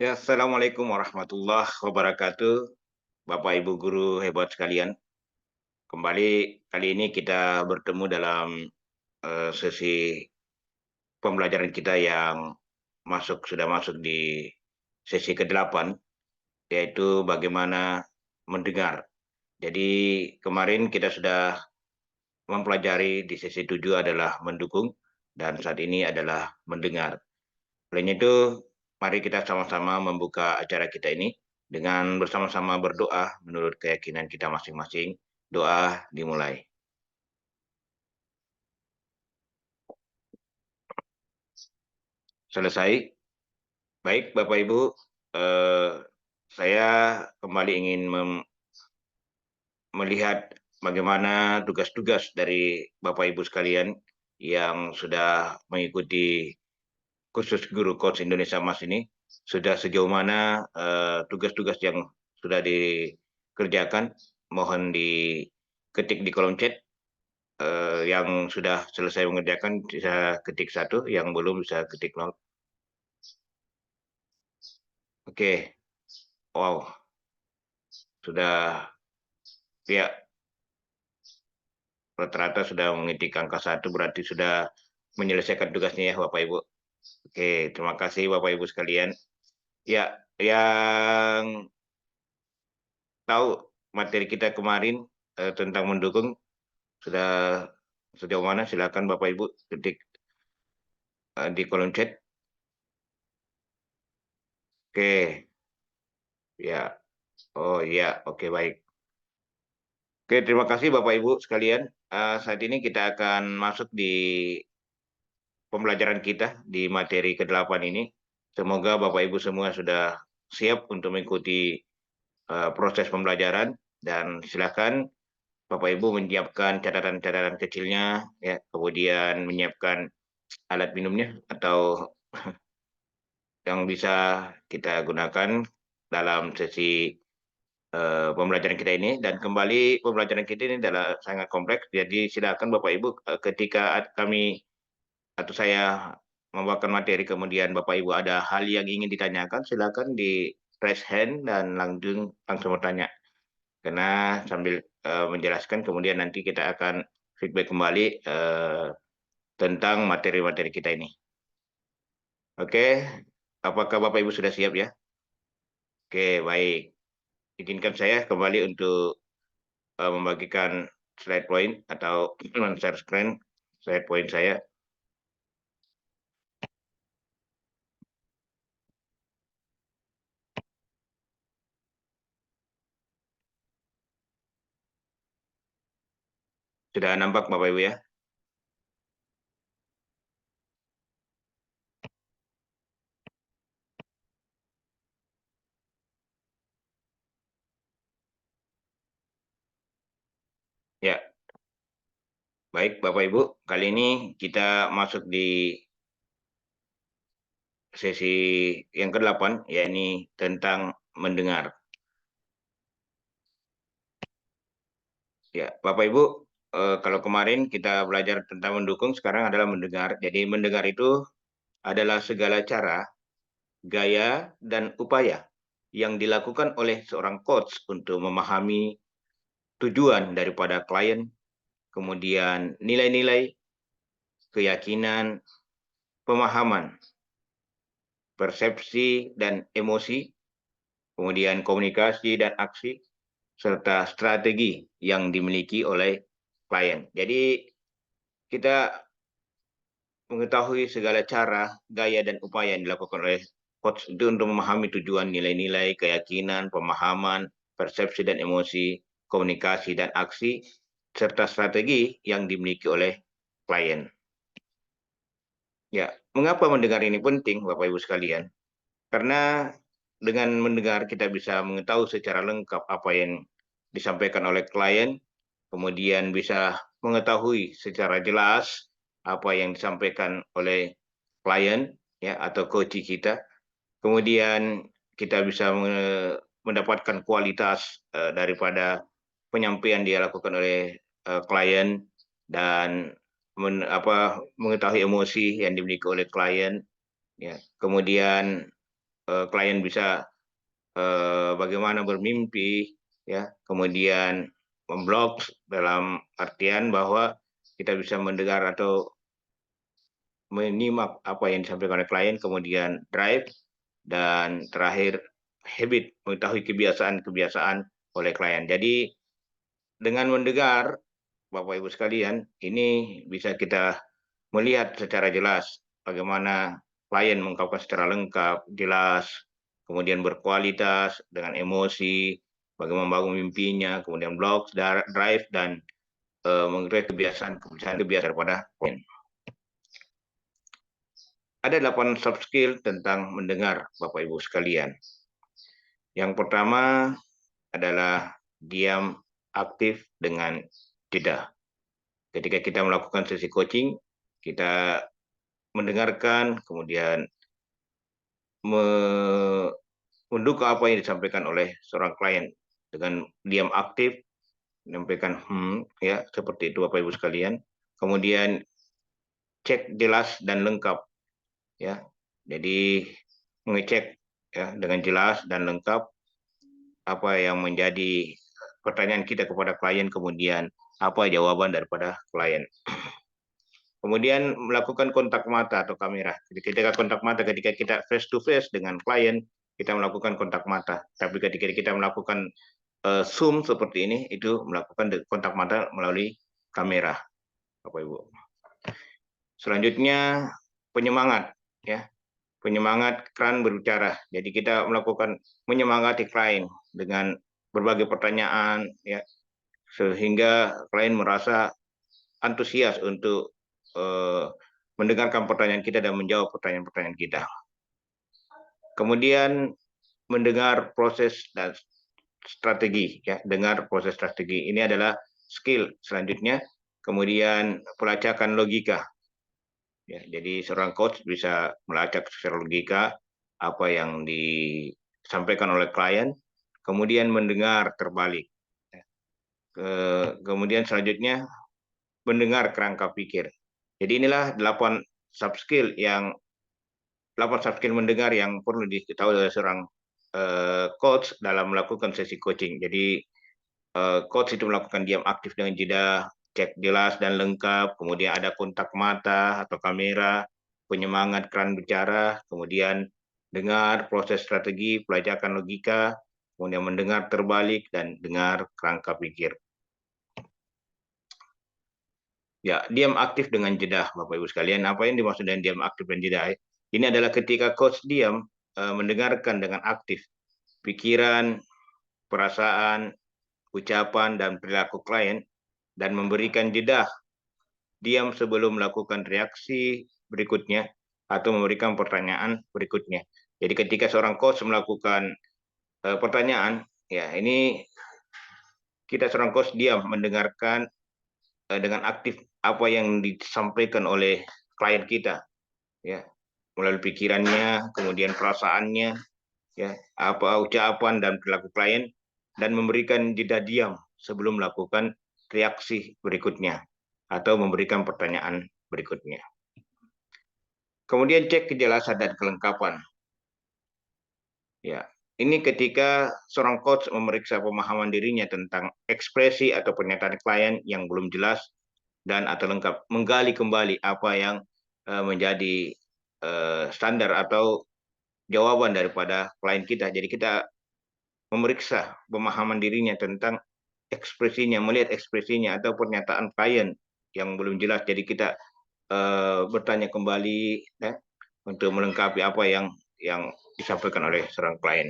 Ya, Assalamualaikum warahmatullahi wabarakatuh. Bapak Ibu guru hebat sekalian. Kembali kali ini kita bertemu dalam sesi pembelajaran kita yang sudah masuk di sesi ke-8, yaitu bagaimana mendengar. Jadi kemarin kita sudah mempelajari di sesi 7 adalah mendukung dan saat ini adalah mendengar. Oleh itu, mari kita sama-sama membuka acara kita ini dengan bersama-sama berdoa menurut keyakinan kita masing-masing. Doa dimulai. Selesai. Baik, Bapak Ibu, eh, saya kembali ingin melihat bagaimana tugas-tugas dari Bapak Ibu sekalian yang sudah mengikuti khusus guru Coach Indonesia Mas ini, sudah sejauh mana tugas-tugas yang sudah dikerjakan. Mohon diketik di kolom chat. Yang sudah selesai mengerjakan bisa ketik 1, yang belum bisa ketik 0. Oke, wow, sudah ya rata-rata sudah mengetik angka 1, berarti sudah menyelesaikan tugasnya ya Bapak Ibu. Oke, terima kasih Bapak Ibu sekalian. Ya, yang tahu materi kita kemarin tentang mendukung sudah sejauh mana? Silakan Bapak Ibu ketik di kolom chat. Oke, ya. Oh iya, oke baik. Oke, terima kasih Bapak Ibu sekalian. Saat ini kita akan masuk di pembelajaran kita di materi ke-8 ini. Semoga Bapak Ibu semua sudah siap untuk mengikuti proses pembelajaran dan silakan Bapak Ibu menyiapkan catatan-catatan kecilnya, ya, kemudian menyiapkan alat minumnya atau yang bisa kita gunakan dalam sesi pembelajaran kita ini. Dan kembali pembelajaran kita ini adalah sangat kompleks, jadi silakan Bapak Ibu ketika kami atau saya membawakan materi kemudian Bapak Ibu ada hal yang ingin ditanyakan, silakan di raise hand dan langsung bertanya. Karena sambil menjelaskan kemudian nanti kita akan feedback kembali tentang materi-materi kita ini. Oke, apakah Bapak Ibu sudah siap ya? Oke, baik. Izinkan saya kembali untuk membagikan slide point atau share screen slide point saya. Sudah nampak Bapak Ibu ya? Ya, baik Bapak Ibu. Kali ini kita masuk di sesi yang ke-8, yakni tentang mendengar. Ya, Bapak Ibu, kalau kemarin kita belajar tentang mendukung, sekarang adalah mendengar. Jadi mendengar itu adalah segala cara, gaya, dan upaya yang dilakukan oleh seorang coach untuk memahami tujuan daripada klien, kemudian nilai-nilai, keyakinan, pemahaman, persepsi, dan emosi, kemudian komunikasi dan aksi, serta strategi yang dimiliki oleh klien. Jadi kita mengetahui segala cara, gaya, dan upaya yang dilakukan oleh coach itu untuk memahami tujuan, nilai-nilai, keyakinan, pemahaman, persepsi dan emosi, komunikasi dan aksi, serta strategi yang dimiliki oleh klien. Ya, mengapa mendengar ini penting, Bapak Ibu sekalian? Karena dengan mendengar kita bisa mengetahui secara lengkap apa yang disampaikan oleh klien, kemudian bisa mengetahui secara jelas apa yang disampaikan oleh klien ya atau coach kita. Kemudian kita bisa mendapatkan kualitas daripada penyampaian dia lakukan oleh klien dan mengetahui emosi yang dimiliki oleh klien ya. Kemudian klien bisa bagaimana bermimpi, ya, kemudian memblok dalam artian bahwa kita bisa mendengar atau menyimak apa yang disampaikan oleh klien, kemudian drive, dan terakhir habit, mengetahui kebiasaan-kebiasaan oleh klien. Jadi dengan mendengar, Bapak Ibu sekalian, ini bisa kita melihat secara jelas bagaimana klien mengungkapkan secara lengkap, jelas, kemudian berkualitas dengan emosi, bagaimana membangun mimpinya, kemudian blog, drive, dan mengetahui kebiasaan pada klien. Ada 8 soft skill tentang mendengar, Bapak Ibu sekalian. Yang pertama adalah diam, aktif, dengan jeda. Ketika kita melakukan sesi coaching, kita mendengarkan, kemudian mendukung apa yang disampaikan oleh seorang klien dengan diam aktif, menyampaikan ya, seperti itu Bapak Ibu sekalian. Kemudian cek jelas dan lengkap, ya. Jadi mengecek ya dengan jelas dan lengkap apa yang menjadi pertanyaan kita kepada klien, kemudian apa jawaban daripada klien. Kemudian melakukan kontak mata atau kamera. Ketika kontak mata, ketika kita face to face dengan klien, kita melakukan kontak mata. Tapi ketika kita melakukan Zoom seperti ini, itu melakukan kontak mata melalui kamera, Bapak Ibu. Selanjutnya penyemangat, ya. Penyemangat klien berbicara. Jadi kita melakukan menyemangati klien dengan berbagai pertanyaan, ya, sehingga klien merasa antusias untuk mendengarkan pertanyaan kita dan menjawab pertanyaan-pertanyaan kita. Kemudian mendengar proses dan strategi, ya, dengar proses strategi. Ini adalah skill selanjutnya. Kemudian pelacakan logika. Ya, jadi seorang coach bisa melacak secara logika apa yang disampaikan oleh klien, kemudian mendengar terbalik. Kemudian selanjutnya mendengar kerangka pikir. Jadi inilah 8 soft skill mendengar yang perlu diketahui oleh seorang coach dalam melakukan sesi coaching. Jadi coach itu melakukan diam aktif dengan jeda, cek jelas dan lengkap, kemudian ada kontak mata atau kamera, penyemangat keran bicara, kemudian dengar proses strategi, pelajaran logika, kemudian mendengar terbalik, dan dengar kerangka pikir. Ya, diam aktif dengan jeda, Bapak Ibu sekalian. Apa yang dimaksud dengan diam aktif dan jeda? Ini adalah ketika coach diam, mendengarkan dengan aktif pikiran, perasaan, ucapan, dan perilaku klien, dan memberikan jeda diam sebelum melakukan reaksi berikutnya atau memberikan pertanyaan berikutnya. Jadi ketika seorang coach melakukan pertanyaan, ya ini kita seorang coach diam mendengarkan dengan aktif apa yang disampaikan oleh klien kita, ya, melalui pikirannya, kemudian perasaannya, ya, apa ucapan dan perilaku klien, dan memberikan jeda diam sebelum melakukan reaksi berikutnya atau memberikan pertanyaan berikutnya. Kemudian cek kejelasan dan kelengkapan. Ya, ini ketika seorang coach memeriksa pemahaman dirinya tentang ekspresi atau pernyataan klien yang belum jelas dan atau lengkap, menggali kembali apa yang menjadi standar atau jawaban daripada klien kita. Jadi kita memeriksa pemahaman dirinya tentang ekspresinya, melihat ekspresinya atau pernyataan klien yang belum jelas. Jadi kita bertanya kembali, ya, untuk melengkapi apa yang disampaikan oleh seorang klien.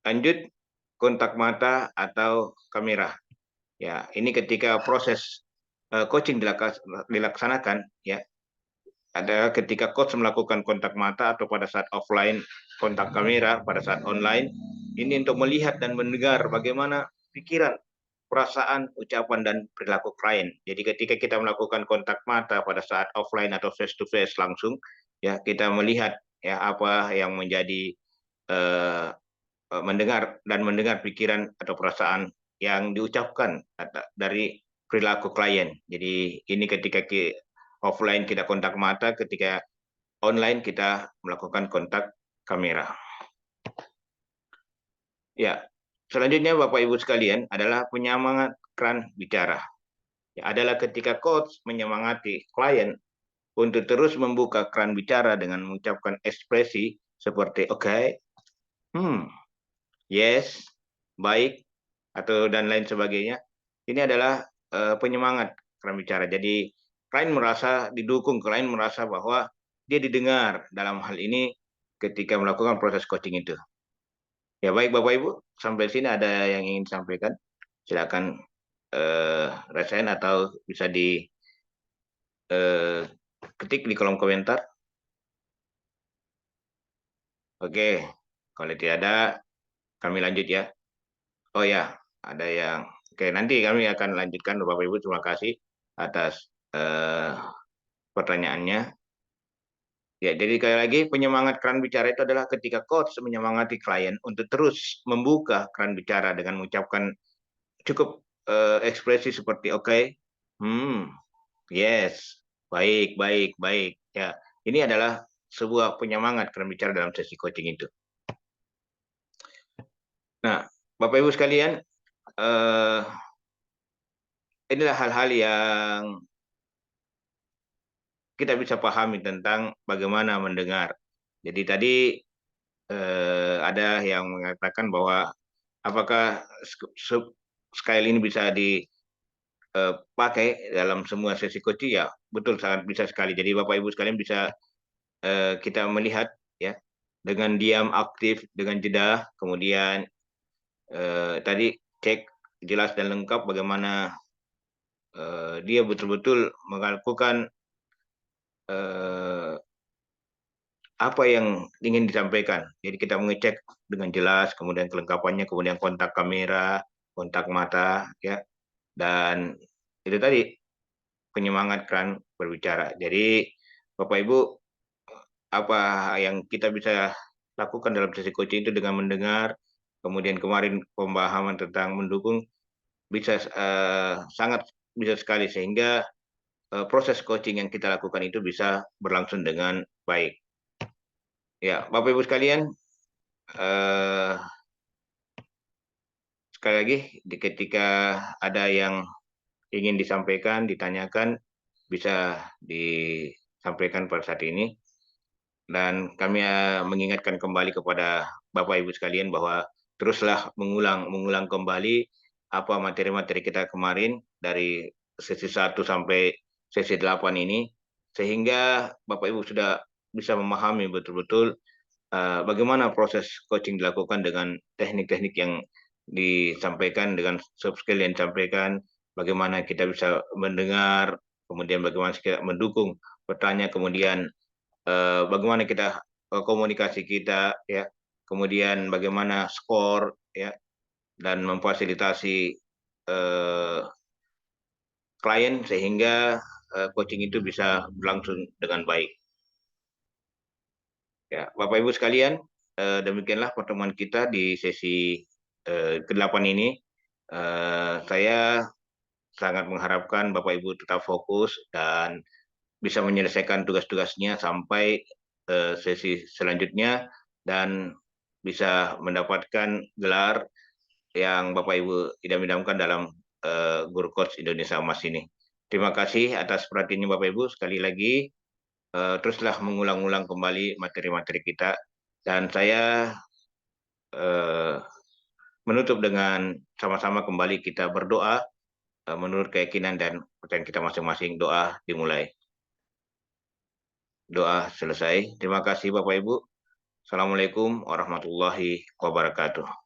Lanjut, kontak mata atau kamera. Ya, ini ketika proses coaching dilaksanakan, ya, ada ketika coach melakukan kontak mata atau pada saat offline kontak kamera pada saat online, ini untuk melihat dan mendengar bagaimana pikiran, perasaan, ucapan, dan perilaku klien. Jadi ketika kita melakukan kontak mata pada saat offline atau face to face langsung, ya, kita melihat ya apa yang menjadi mendengar pikiran atau perasaan yang diucapkan dari perilaku klien. Jadi ini ketika offline kita kontak mata, ketika online kita melakukan kontak kamera. Ya, selanjutnya Bapak Ibu sekalian adalah penyemangat keran bicara. Ya, adalah ketika coach menyemangati klien untuk terus membuka keran bicara dengan mengucapkan ekspresi seperti oke, yes, baik, atau dan lain sebagainya. Ini adalah penyemangat keran bicara. Jadi klien merasa didukung, klien merasa bahwa dia didengar dalam hal ini ketika melakukan proses coaching itu. Ya baik Bapak Ibu, sampai sini ada yang ingin disampaikan? Silakan rasain atau bisa di ketik di kolom komentar. Oke, kalau tidak ada kami lanjut ya. Oh ya, ada yang oke, nanti kami akan lanjutkan Bapak Ibu. Terima kasih atas pertanyaannya. Ya, jadi sekali lagi penyemangat keran bicara itu adalah ketika coach menyemangati klien untuk terus membuka keran bicara dengan mengucapkan cukup ekspresi seperti oke, yes, baik, baik, baik. Ya, ini adalah sebuah penyemangat keran bicara dalam sesi coaching itu. Nah, Bapak Ibu sekalian, inilah hal-hal yang kita bisa pahami tentang bagaimana mendengar. Jadi tadi ada yang mengatakan bahwa apakah Skyle ini bisa dipakai dalam semua sesi coaching? Ya, betul, sangat bisa sekali. Jadi Bapak Ibu sekalian bisa kita melihat ya dengan diam, aktif, dengan jeda, kemudian tadi cek jelas dan lengkap bagaimana dia betul-betul melakukan apa yang ingin disampaikan. Jadi kita mengecek dengan jelas, kemudian kelengkapannya, kemudian kontak kamera, kontak mata, ya, dan itu tadi penyemangat keran berbicara. Jadi Bapak Ibu, apa yang kita bisa lakukan dalam sesi coaching itu dengan mendengar, kemudian kemarin pemahaman tentang mendukung bisa sangat bisa sekali sehingga proses coaching yang kita lakukan itu bisa berlangsung dengan baik. Ya, Bapak Ibu sekalian, sekali lagi ketika ada yang ingin disampaikan, ditanyakan, bisa disampaikan pada saat ini. Dan kami mengingatkan kembali kepada Bapak Ibu sekalian bahwa teruslah mengulang kembali apa materi-materi kita kemarin dari sesi 1 sampai sesi 8 ini, sehingga Bapak Ibu sudah bisa memahami betul-betul bagaimana proses coaching dilakukan dengan teknik-teknik yang disampaikan, dengan soft skill yang disampaikan, bagaimana kita bisa mendengar, kemudian bagaimana kita mendukung bertanya, kemudian bagaimana kita komunikasi kita, ya, kemudian bagaimana skor, ya, dan memfasilitasi klien sehingga coaching itu bisa berlangsung dengan baik. Ya, Bapak Ibu sekalian, demikianlah pertemuan kita di sesi ke-8 ini. Saya sangat mengharapkan Bapak Ibu tetap fokus dan bisa menyelesaikan tugas-tugasnya sampai sesi selanjutnya dan bisa mendapatkan gelar yang Bapak Ibu idam-idamkan dalam Guru Coach Indonesia Emas ini. Terima kasih atas perhatiannya Bapak Ibu. Sekali lagi, teruslah mengulang-ulang kembali materi-materi kita. Dan saya menutup dengan sama-sama kembali kita berdoa menurut keyakinan dan percayaan kita masing-masing. Doa dimulai. Doa selesai. Terima kasih Bapak Ibu. Assalamualaikum warahmatullahi wabarakatuh.